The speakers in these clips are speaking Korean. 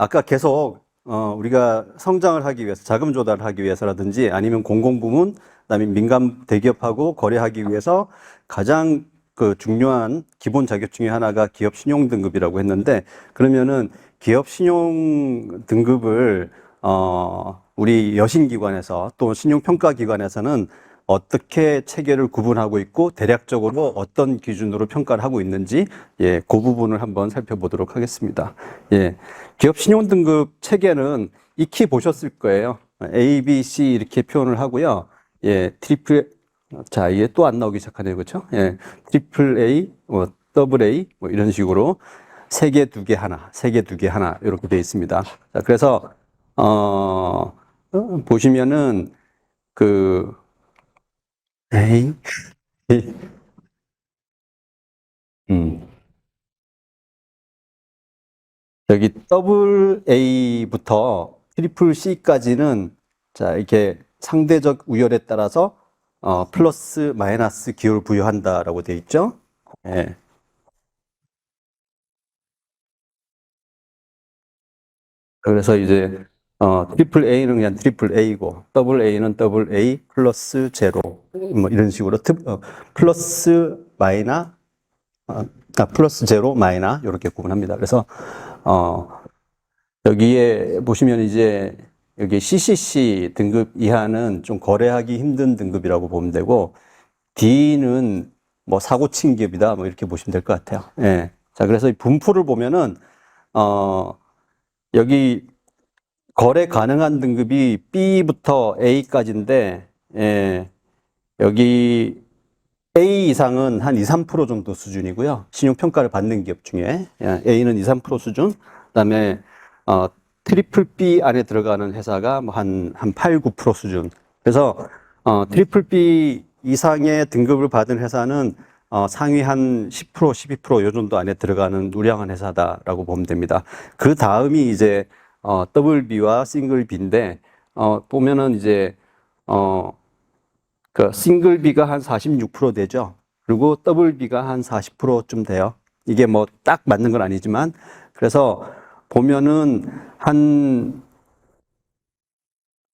아까 계속 우리가 성장을 하기 위해서 자금 조달을 하기 위해서라든지 아니면 공공부문, 그다음에 민간 대기업하고 거래하기 위해서 가장 그 중요한 기본 자격 중에 하나가 기업 신용 등급이라고 했는데 그러면은 기업 신용 등급을 우리 여신기관에서 또 신용평가기관에서는 어떻게 체계를 구분하고 있고 대략적으로 어떤 기준으로 평가를 하고 있는지 예, 그 부분을 한번 살펴보도록 하겠습니다. 예, 기업 신용 등급 체계는 익히 보셨을 거예요. A, B, C 이렇게 표현을 하고요. 예, 트리플 자 이게 또 안 나오기 시작하네요, 그렇죠? 예, 트리플 A, 더블 A 뭐 이런 식으로 세 개, 두 개, 하나, 세 개, 두 개, 하나 이렇게 되어 있습니다. 자, 그래서 보시면은 그 A, B, 음, 여기 더블 A부터 트리플 C까지는 자, 이렇게 상대적 우열에 따라서 플러스 마이너스 기호를 부여한다라고 되어 있죠. 예. 그래서 이제 트리플 A는 그냥 트리플 A고 더블 A는 더블 A 플러스 제로 뭐 이런 식으로 플러스 마이너 플러스 제로 마이너 이렇게 구분합니다. 그래서 어, 여기에 보시면 이제 여기 CCC 등급 이하는 좀 거래하기 힘든 등급이라고 보면 되고 D는 뭐 사고 친 기업이다 뭐 이렇게 보시면 될 것 같아요. 예. 자, 그래서 이 분포를 보면은 여기 거래 가능한 등급이 B부터 A까지인데 예, 여기 A 이상은 한 2, 3% 정도 수준이고요. 신용평가를 받는 기업 중에 예, A는 2, 3% 수준. 그다음에 트리플 B 안에 들어가는 회사가 뭐 한 8, 9% 수준. 그래서 트리플 B 이상의 등급을 받은 회사는 상위 한 10%, 12%요 정도 안에 들어가는 우량한 회사다라고 보면 됩니다. 그 다음이 이제 더블 B와 싱글 B인데 보면은 이제 그 싱글 B가 한 46% 되죠. 그리고 더블 B가 한 40%쯤 돼요. 이게 뭐 딱 맞는 건 아니지만 그래서 보면은 한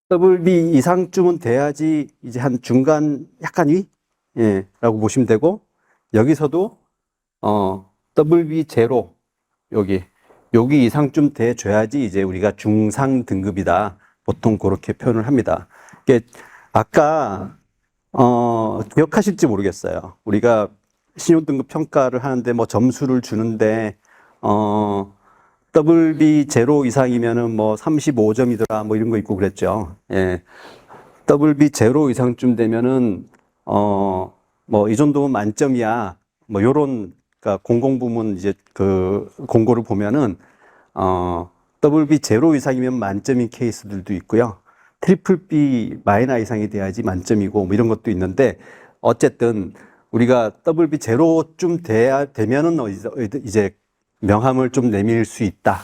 더블 B 이상쯤은 돼야지 이제 한 중간 약간 위? 예, 라고 보시면 되고 여기서도 더블 B 제로 여기 이상쯤 돼줘야지 이제 우리가 중상 등급이다. 보통 그렇게 표현을 합니다. 이게 아까 기억하실지 모르겠어요. 우리가 신용등급 평가를 하는데 뭐 점수를 주는데 더블 B 제로 이상이면은 뭐 35점이더라 뭐 이런 거 있고 그랬죠. 예. 더블 B 제로 이상쯤 되면은 뭐 이 정도면 만점이야. 뭐 요런 그러니까 공공부문 이제 그 공고를 보면은 더블 B 제로 이상이면 만점인 케이스들도 있고요. 트리플 B 마이너 이상이 돼야지 만점이고 뭐 이런 것도 있는데 어쨌든 우리가 더블 B 제로쯤 되면은 이제 명함을 좀 내밀 수 있다.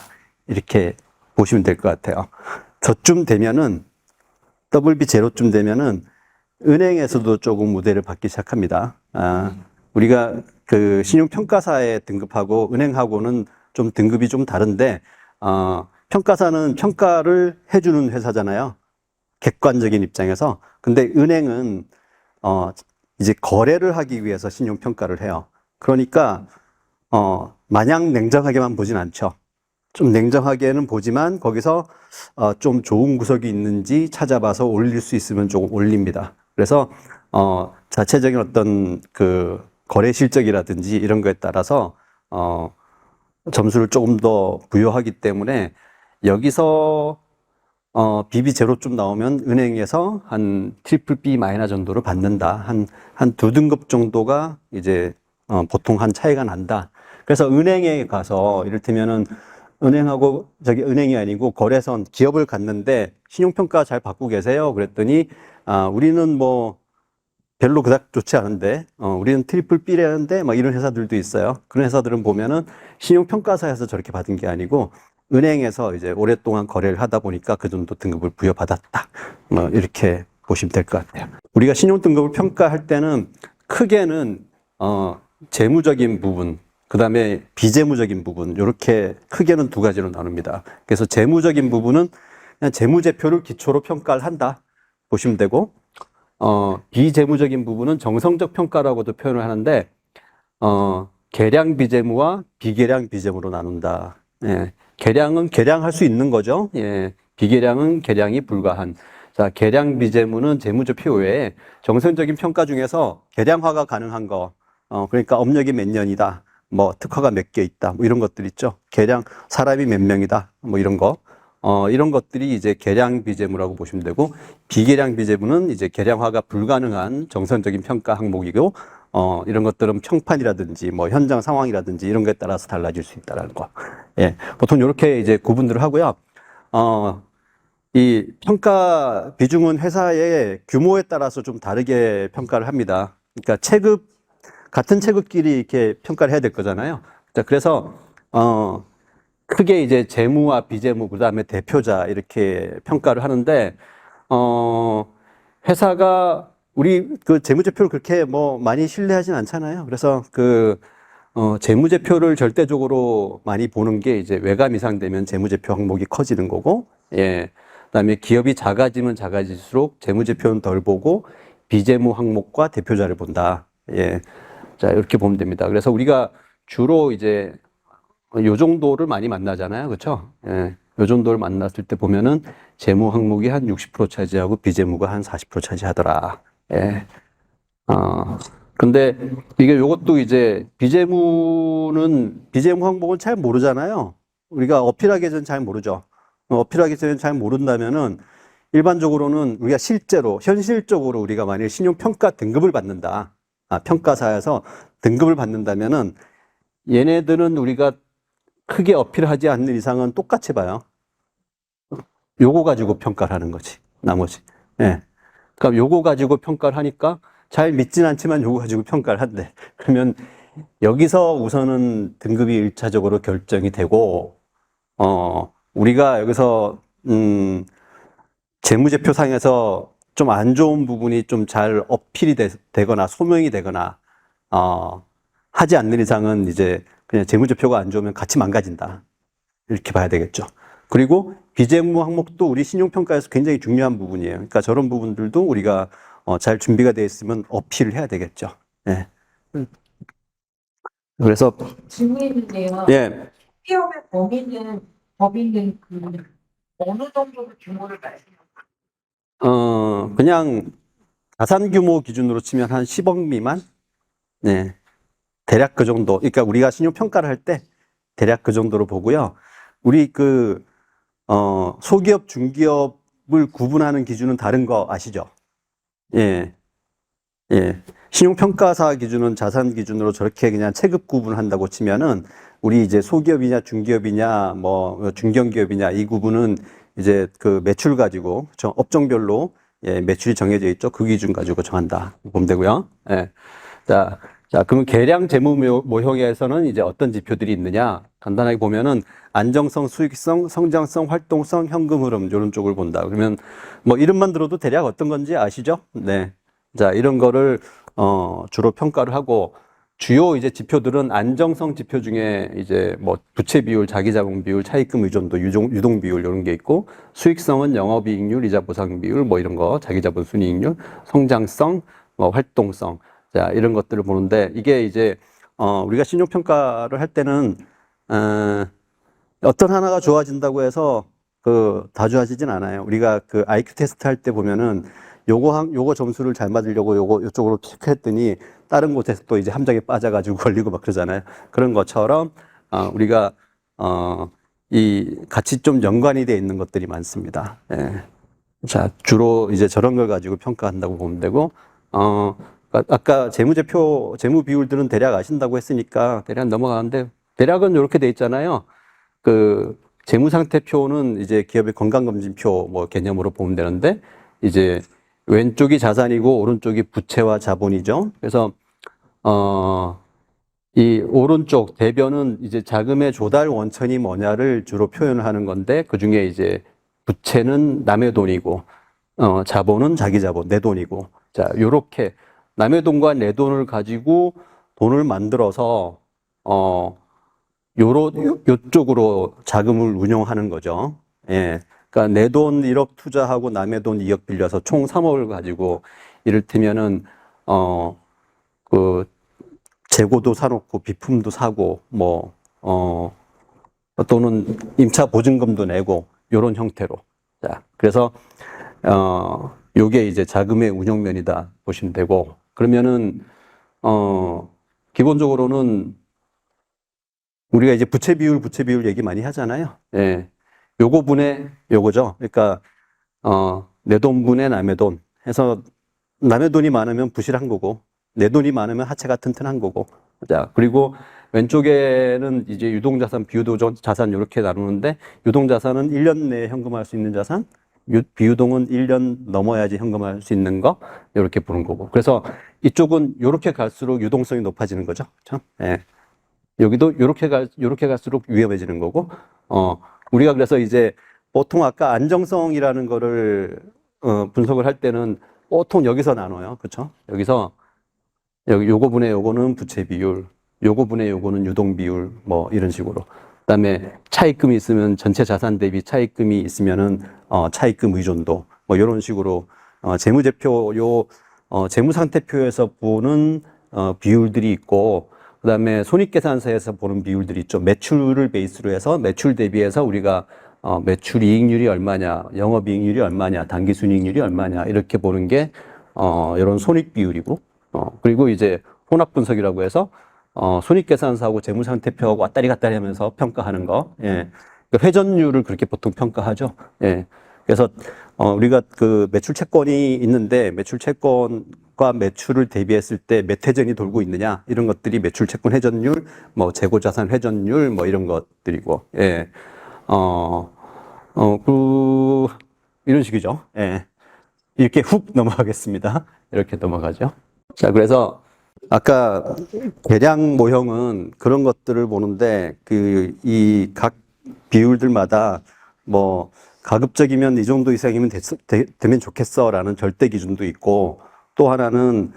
이렇게 보시면 될 것 같아요. 저쯤 되면은 더블 B 제로쯤 되면은 은행에서도 조금 우대를 받기 시작합니다. 우리가 그 신용평가사의 등급하고 은행하고는 좀 등급이 좀 다른데, 평가사는 평가를 해주는 회사잖아요. 객관적인 입장에서. 근데 은행은, 이제 거래를 하기 위해서 신용평가를 해요. 그러니까, 마냥 냉정하게만 보진 않죠. 좀 냉정하게는 보지만 거기서 좀 좋은 구석이 있는지 찾아봐서 올릴 수 있으면 조금 올립니다. 그래서 자체적인 어떤 그 거래 실적이라든지 이런 거에 따라서 점수를 조금 더 부여하기 때문에 여기서 BB 제로쯤 나오면 은행에서 한 트리플 B 마이너 정도를 받는다. 한 두 등급 정도가 이제 보통 한 차이가 난다. 그래서 은행에 가서 이를테면은 은행하고 은행이 아니고 거래선 기업을 갔는데 신용평가 잘 받고 계세요. 그랬더니 우리는 뭐 별로 그닥 좋지 않은데 우리는 트리플 B라는데 막 이런 회사들도 있어요. 그런 회사들은 보면은 신용평가사에서 저렇게 받은 게 아니고 은행에서 이제 오랫동안 거래를 하다 보니까 그 정도 등급을 부여받았다. 뭐 이렇게 보시면 될 것 같아요. 우리가 신용 등급을 평가할 때는 크게는 재무적인 부분 그다음에 비재무적인 부분, 이렇게 크게는 두 가지로 나눕니다. 그래서 재무적인 부분은 그냥 재무제표를 기초로 평가를 한다 보시면 되고, 비재무적인 부분은 정성적 평가라고도 표현을 하는데, 계량 비재무와 비계량 비재무로 나눈다. 예, 계량은 계량할 수 있는 거죠. 예, 비계량은 계량이 불가한. 자, 계량 비재무는 재무제표 외에 정성적인 평가 중에서 계량화가 가능한 거, 그러니까 업력이 몇 년이다, 뭐 특허가 몇 개 있다, 뭐 이런 것들 있죠. 계량, 사람이 몇 명이다, 뭐 이런 거. 이런 것들이 이제 계량 비재무라고 보시면 되고, 비계량 비재무는 이제 계량화가 불가능한 정성적인 평가 항목이고, 이런 것들은 평판이라든지 뭐 현장 상황이라든지 이런 거에 따라서 달라질 수 있다라는 거. 예. 보통 이렇게 이제 구분들을 하고요. 이 평가 비중은 회사의 규모에 따라서 좀 다르게 평가를 합니다. 그러니까 같은 체급끼리 이렇게 평가를 해야 될 거잖아요. 자, 그래서, 크게 이제 재무와 비재무, 그 다음에 대표자 이렇게 평가를 하는데, 회사가 우리 그 재무제표를 그렇게 뭐 많이 신뢰하진 않잖아요. 그래서 재무제표를 절대적으로 많이 보는 게 이제 외감 이상 되면 재무제표 항목이 커지는 거고, 예. 그다음에 기업이 작아지면 작아질수록 재무제표는 덜 보고 비재무 항목과 대표자를 본다. 예. 자, 이렇게 보면 됩니다. 그래서 우리가 주로 이제 요 정도를 많이 만나잖아요. 그렇죠? 예. 요 정도를 만났을 때 보면은 재무 항목이 한 60% 차지하고 비재무가 한 40% 차지하더라. 예. 근데 이게 요것도 이제 비재무 항목은 잘 모르잖아요. 우리가 어필하기 전에 잘 모르죠. 어필하기 전에 잘 모른다면은 일반적으로는 우리가 현실적으로 우리가 만일 신용평가 등급을 받는다. 평가사에서 등급을 받는다면은 얘네들은 우리가 크게 어필하지 않는 이상은 똑같이 봐요. 요거 가지고 평가를 하는 거지. 나머지. 예. 그러니까 요거 가지고 평가를 하니까 잘 믿진 않지만 요거 가지고 평가를 한대. 그러면 여기서 우선은 등급이 1차적으로 결정이 되고, 우리가 여기서, 재무제표상에서 좀 안 좋은 부분이 좀 잘 어필이 되거나 소명이 되거나, 하지 않는 이상은 이제 그냥 재무제표가 안 좋으면 같이 망가진다. 이렇게 봐야 되겠죠. 그리고 비재무 항목도 우리 신용평가에서 굉장히 중요한 부분이에요. 그러니까 저런 부분들도 우리가 잘 준비가 되어 있으면 어필을 해야 되겠죠. 예. 그래서 질문이 있는데요. 예. 피업의 범위는 그 어느 정도 규모를 말씀하세요? 그냥 자산 규모 기준으로 치면 한 10억 미만? 네. 대략 그 정도. 그러니까 우리가 신용평가를 할 때 대략 그 정도로 보고요. 우리 소기업, 중기업을 구분하는 기준은 다른 거 아시죠? 예. 예. 신용평가사 기준은 자산 기준으로 저렇게 그냥 체급 구분한다고 치면은 우리 이제 소기업이냐 중기업이냐 뭐 중견기업이냐 이 구분은 이제 그 매출 가지고 업종별로 예, 매출이 정해져 있죠. 그 기준 가지고 정한다. 보면 되고요. 예. 자, 그러면 계량 재무 모형에서는 이제 어떤 지표들이 있느냐? 간단하게 보면은 안정성, 수익성, 성장성, 활동성, 현금 흐름 이런 쪽을 본다. 그러면 뭐 이름만 들어도 대략 어떤 건지 아시죠? 네. 자, 이런 거를 주로 평가를 하고 주요 이제 지표들은 안정성 지표 중에 이제 뭐 부채 비율, 자기자본 비율, 차입금 의존도, 유동 비율 이런 게 있고 수익성은 영업이익률, 이자 보상 비율 뭐 이런 거, 자기자본 순이익률, 성장성, 뭐 활동성. 자, 이런 것들을 보는데 이게 이제 우리가 신용 평가를 할 때는 어떤 하나가 좋아진다고 해서 다 좋아지진 않아요. 우리가 그 IQ 테스트 할 때 보면은 요거 점수를 잘 맞으려고 요쪽으로 체크했더니 다른 곳에서 또 이제 함정에 빠져가지고 걸리고 막 그러잖아요. 그런 것처럼 우리가 이 같이 좀 연관이 돼 있는 것들이 많습니다. 예. 자, 주로 이제 저런 걸 가지고 평가한다고 보면 되고 아까 재무 비율들은 대략 아신다고 했으니까 대략 넘어가는데 대략은 이렇게 돼 있잖아요. 그 재무상태표는 이제 기업의 건강검진표 뭐 개념으로 보면 되는데 이제 왼쪽이 자산이고 오른쪽이 부채와 자본이죠. 그래서 이 오른쪽 대변은 이제 자금의 조달 원천이 뭐냐를 주로 표현을 하는 건데 그 중에 이제 부채는 남의 돈이고 자본은 자기 자본, 내 돈이고 자 요렇게 남의 돈과 내 돈을 가지고 돈을 만들어서 요쪽으로 자금을 운용하는 거죠. 예. 그러니까 내 돈 1억 투자하고 남의 돈 2억 빌려서 총 3억을 가지고 이를테면은, 그, 재고도 사놓고 비품도 사고, 또는 임차 보증금도 내고, 요런 형태로. 자, 그래서, 요게 이제 자금의 운용면이다 보시면 되고, 그러면은, 기본적으로는 우리가 이제 부채 비율 얘기 많이 하잖아요. 예. 요거 분의 요거죠. 그러니까, 내 돈 분의 남의 돈 해서 남의 돈이 많으면 부실한 거고, 내 돈이 많으면 하체가 튼튼한 거고. 자, 그리고 왼쪽에는 이제 유동자산, 비유동자산 이렇게 나누는데, 유동자산은 1년 내에 현금화할 수 있는 자산, 비유동은 1년 넘어야지 현금화할 수 있는 거, 이렇게 보는 거고. 그래서 이쪽은 이렇게 갈수록 유동성이 높아지는 거죠. 그렇죠? 예. 여기도 요렇게 갈수록 위험해지는 거고, 우리가 그래서 이제 보통 아까 안정성이라는 거를, 분석을 할 때는 보통 여기서 나눠요. 그쵸? 여기서, 요거 분의 요거는 부채 비율, 요거 분의 요거는 유동 비율, 뭐 이런 식으로. 그 다음에 차입금이 있으면 전체 자산 대비 차입금이 있으면은, 차입금 의존도, 뭐 이런 식으로, 재무제표, 재무상태표에서 보는, 비율들이 있고, 그 다음에 손익계산서에서 보는 비율들이 있죠. 매출을 베이스로 해서 매출 대비해서 우리가 매출 이익률이 얼마냐, 영업이익률이 얼마냐, 단기순이익률이 얼마냐 이렇게 보는 게 이런 손익 비율이고, 그리고 이제 혼합분석이라고 해서 손익계산서하고 재무상태표하고 왔다리 갔다리 하면서 평가하는 거. 예. 그 회전율을 그렇게 보통 평가하죠. 예. 그래서 우리가 그 매출 채권이 있는데 매출 채권과 매출을 대비했을 때 몇 회전이 돌고 있느냐 이런 것들이 매출 채권 회전율, 뭐 재고 자산 회전율 뭐 이런 것들이고, 예, 이런 식이죠. 예, 이렇게 훅 넘어가겠습니다. 이렇게 넘어가죠. 자, 그래서 아까 계량 모형은 그런 것들을 보는데 이 각 비율들마다 뭐 가급적이면 이 정도 이상이면 되면 좋겠어라는 절대 기준도 있고, 또 하나는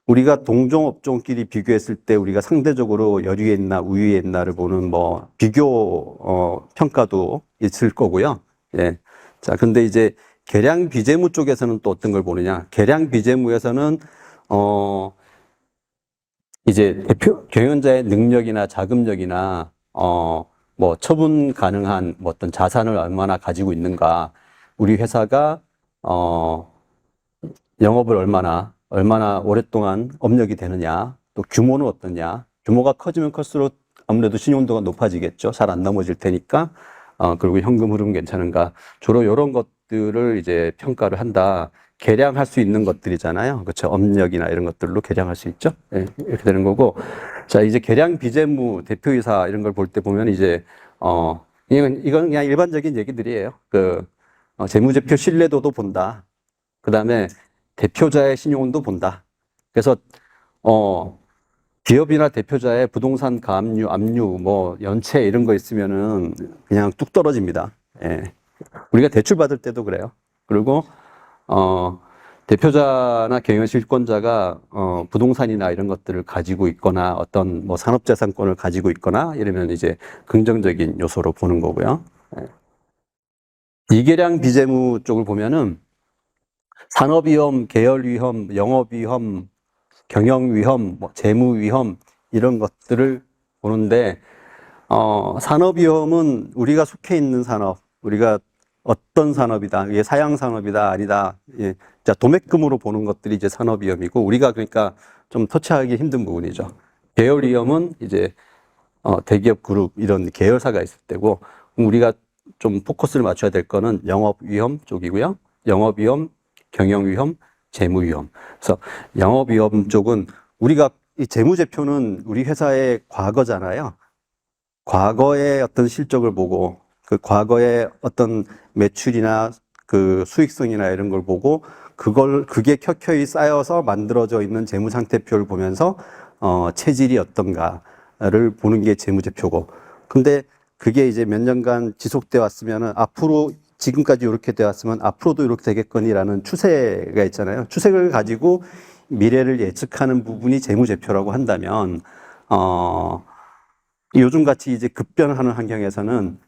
우리가 동종 업종끼리 비교했을 때 우리가 상대적으로 열위에 있나 우위에 있나를 보는 뭐 비교 평가도 있을 거고요. 예. 자, 근데 이제 계량 비재무 쪽에서는 또 어떤 걸 보느냐? 계량 비재무에서는 이제 경영자의 능력이나 자금력이나 뭐 처분 가능한 뭐 어떤 자산을 얼마나 가지고 있는가, 우리 회사가 영업을 얼마나 오랫동안 업력이 되느냐, 또 규모는 어떠냐. 규모가 커지면 클수록 아무래도 신용도가 높아지겠죠. 잘 안 넘어질 테니까. 그리고 현금 흐름 괜찮은가. 주로 이런 것들을 이제 평가를 한다. 계량할 수 있는 것들이잖아요. 그렇죠. 업력이나 이런 것들로 계량할 수 있죠. 네, 이렇게 되는 거고. 자, 이제 계량 비재무 대표이사 이런 걸 볼 때 보면 이제, 이건 그냥 일반적인 얘기들이에요. 재무제표 신뢰도도 본다. 그 다음에 대표자의 신용도 본다. 그래서, 기업이나 대표자의 부동산 가압류, 압류, 뭐, 연체 이런 거 있으면은 그냥 뚝 떨어집니다. 예. 우리가 대출 받을 때도 그래요. 그리고, 대표자나 경영실권자가 부동산이나 이런 것들을 가지고 있거나 어떤 뭐 산업자산권을 가지고 있거나 이러면 이제 긍정적인 요소로 보는 거고요. 이계량 비재무 쪽을 보면은 산업위험, 계열위험, 영업위험, 경영위험, 뭐 재무위험 이런 것들을 보는데, 산업위험은 우리가 속해 있는 산업, 우리가 어떤 산업이다, 이게 사양산업이다, 아니다. 예. 자, 도매금으로 보는 것들이 이제 산업위험이고, 우리가 그러니까 좀 터치하기 힘든 부분이죠. 계열위험은 이제, 대기업 그룹, 이런 계열사가 있을 때고, 우리가 좀 포커스를 맞춰야 될 거는 영업위험 쪽이고요. 영업위험, 경영위험, 재무위험. 그래서 영업위험 쪽은 우리가 이 재무제표는 우리 회사의 과거잖아요. 과거의 어떤 실적을 보고, 그 과거의 어떤 매출이나 그 수익성이나 이런 걸 보고, 그게 켜켜이 쌓여서 만들어져 있는 재무상태표를 보면서, 체질이 어떤가를 보는 게 재무제표고. 근데 그게 이제 몇 년간 지속돼 왔으면은 앞으로 지금까지 이렇게 돼 왔으면 앞으로도 이렇게 되겠거니라는 추세가 있잖아요. 추세를 가지고 미래를 예측하는 부분이 재무제표라고 한다면, 요즘 같이 이제 급변하는 환경에서는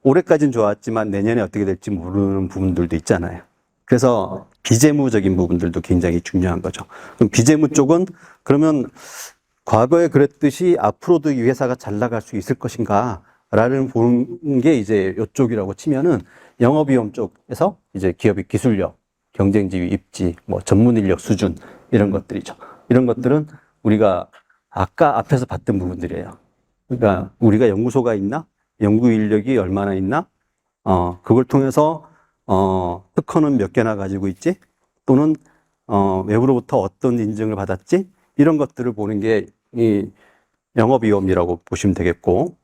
올해까지는 좋았지만 내년에 어떻게 될지 모르는 부분들도 있잖아요. 그래서 비재무적인 부분들도 굉장히 중요한 거죠. 그럼 비재무 쪽은 그러면 과거에 그랬듯이 앞으로도 이 회사가 잘 나갈 수 있을 것인가? 라는 보는 게 이제 이쪽이라고 치면은 영업위험 쪽에서 이제 기업의 기술력, 경쟁지위 입지, 뭐 전문 인력 수준 이런 것들이죠. 이런 것들은 우리가 아까 앞에서 봤던 부분들이에요. 그러니까 우리가 연구소가 있나? 연구 인력이 얼마나 있나? 그걸 통해서 특허는 몇 개나 가지고 있지? 또는 외부로부터 어떤 인증을 받았지? 이런 것들을 보는 게 이 영업위험이라고 보시면 되겠고,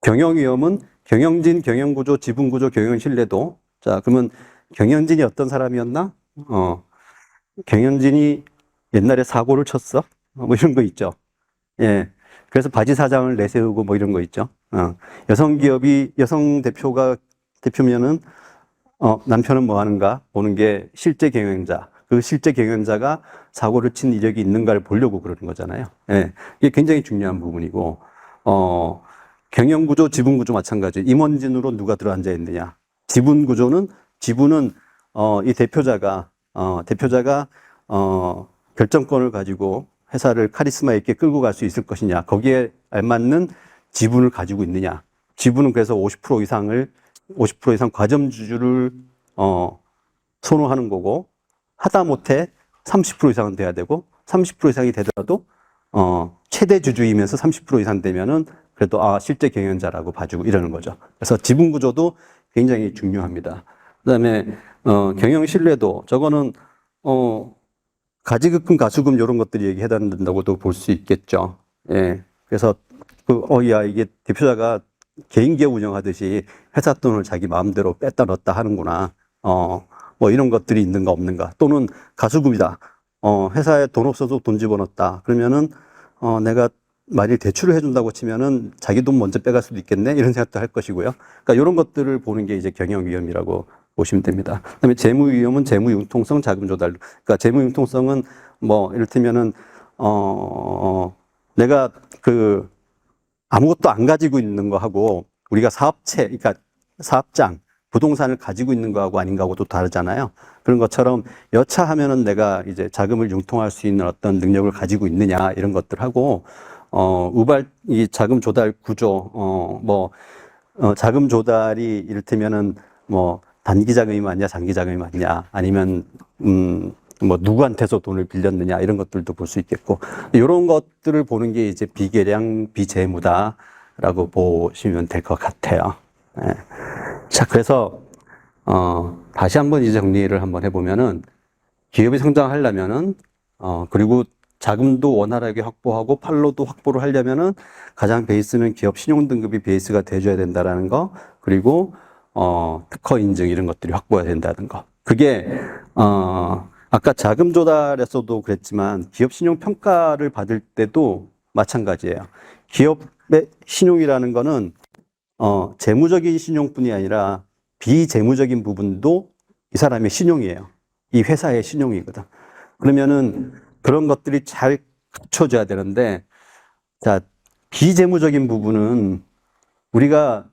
경영위험은 경영진, 경영구조, 지분구조, 경영신뢰도. 자, 그러면 경영진이 어떤 사람이었나? 경영진이 옛날에 사고를 쳤어? 뭐 이런 거 있죠. 예. 그래서 바지 사장을 내세우고 뭐 이런 거 있죠. 여성 기업이, 여성 대표면은, 남편은 뭐 하는가 보는 게 실제 경영자. 그 실제 경영자가 사고를 친 이력이 있는가를 보려고 그러는 거잖아요. 예. 이게 굉장히 중요한 부분이고, 경영구조, 지분구조 마찬가지. 임원진으로 누가 들어앉아 있느냐. 지분구조는, 지분은, 이 대표자가, 결정권을 가지고 회사를 카리스마 있게 끌고 갈 수 있을 것이냐. 거기에 알맞는 지분을 가지고 있느냐. 지분은 그래서 50% 이상 과점주주를, 선호하는 거고, 하다못해 30% 이상은 돼야 되고, 30% 이상이 되더라도, 최대 주주이면서 30% 이상 되면은 그래도, 실제 경영자라고 봐주고 이러는 거죠. 그래서 지분 구조도 굉장히 중요합니다. 그 다음에, 경영 신뢰도, 저거는, 가지급금, 가수금 이런 것들이 해당된다고도 볼 수 있겠죠. 예. 그래서, 이게 대표자가 개인 기업 운영하듯이 회사 돈을 자기 마음대로 뺐다 넣었다 하는구나. 뭐 이런 것들이 있는가 없는가. 또는 가수금이다. 회사에 돈 없어서 돈 집어넣었다. 그러면은, 내가 만일 대출을 해준다고 치면은 자기 돈 먼저 빼갈 수도 있겠네. 이런 생각도 할 것이고요. 그러니까 이런 것들을 보는 게 이제 경영위험이라고 보시면 됩니다. 그다음에 재무위험은 재무융통성, 자금조달. 그러니까 재무융통성은 뭐 이를테면은, 내가 아무것도 안 가지고 있는 거하고 우리가 그러니까 사업장, 부동산을 가지고 있는 거하고 아닌 거하고도 다르잖아요. 그런 것처럼 여차하면은 내가 이제 자금을 융통할 수 있는 어떤 능력을 가지고 있느냐 이런 것들하고 이 자금 조달 구조, 자금 조달이 이를테면은 뭐 단기 자금이 맞냐, 장기 자금이 맞냐, 아니면 뭐 누구한테서 돈을 빌렸느냐 이런 것들도 볼 수 있겠고 이런 것들을 보는 게 이제 비계량 비재무다라고 보시면 될 것 같아요. 네. 자, 그래서 다시 한번 이제 정리를 한번 해보면은 기업이 성장하려면은 그리고 자금도 원활하게 확보하고 팔로도 확보를 하려면은 가장 베이스는 기업 신용 등급이 베이스가 돼줘야 된다라는 거 그리고 특허 인증 이런 것들이 확보가 된다는 거. 그게 아까 자금 조달에서도 그랬지만 기업 신용 평가를 받을 때도 마찬가지예요. 기업의 신용이라는 거는 재무적인 신용뿐이 아니라 비재무적인 부분도 이 사람의 신용이에요. 이 회사의 신용이거든. 그러면은 그런 것들이 잘 갖춰져야 되는데, 자, 비재무적인 부분은 우리가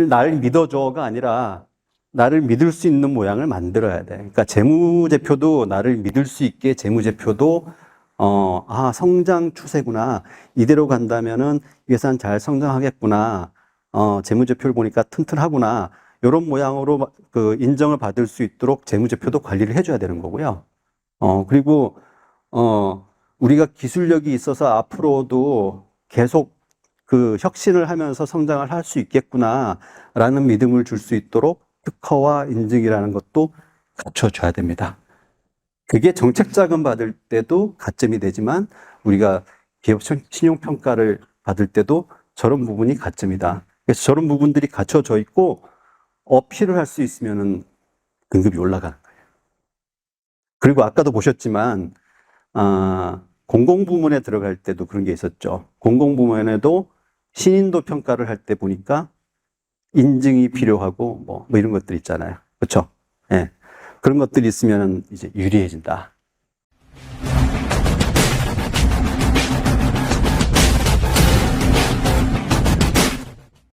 나를 믿어줘가 아니라 나를 믿을 수 있는 모양을 만들어야 돼. 그러니까 재무제표도 나를 믿을 수 있게 재무제표도 성장 추세구나. 이대로 간다면은 이 회사는 잘 성장하겠구나. 재무제표를 보니까 튼튼하구나. 이런 모양으로 인정을 받을 수 있도록 재무제표도 관리를 해줘야 되는 거고요. 그리고, 우리가 기술력이 있어서 앞으로도 계속 혁신을 하면서 성장을 할 수 있겠구나라는 믿음을 줄 수 있도록 특허와 인증이라는 것도 갖춰줘야 됩니다. 그게 정책 자금 받을 때도 가점이 되지만 우리가 기업 신용평가를 받을 때도 저런 부분이 가점이다. 그래서 저런 부분들이 갖춰져 있고 어필을 할 수 있으면은 등급이 올라가는 거예요. 그리고 아까도 보셨지만, 공공부문에 들어갈 때도 그런 게 있었죠. 공공부문에도 신인도 평가를 할 때 보니까 인증이 필요하고 뭐 이런 것들 있잖아요. 그렇죠? 예. 그런 것들이 있으면 이제 유리해진다.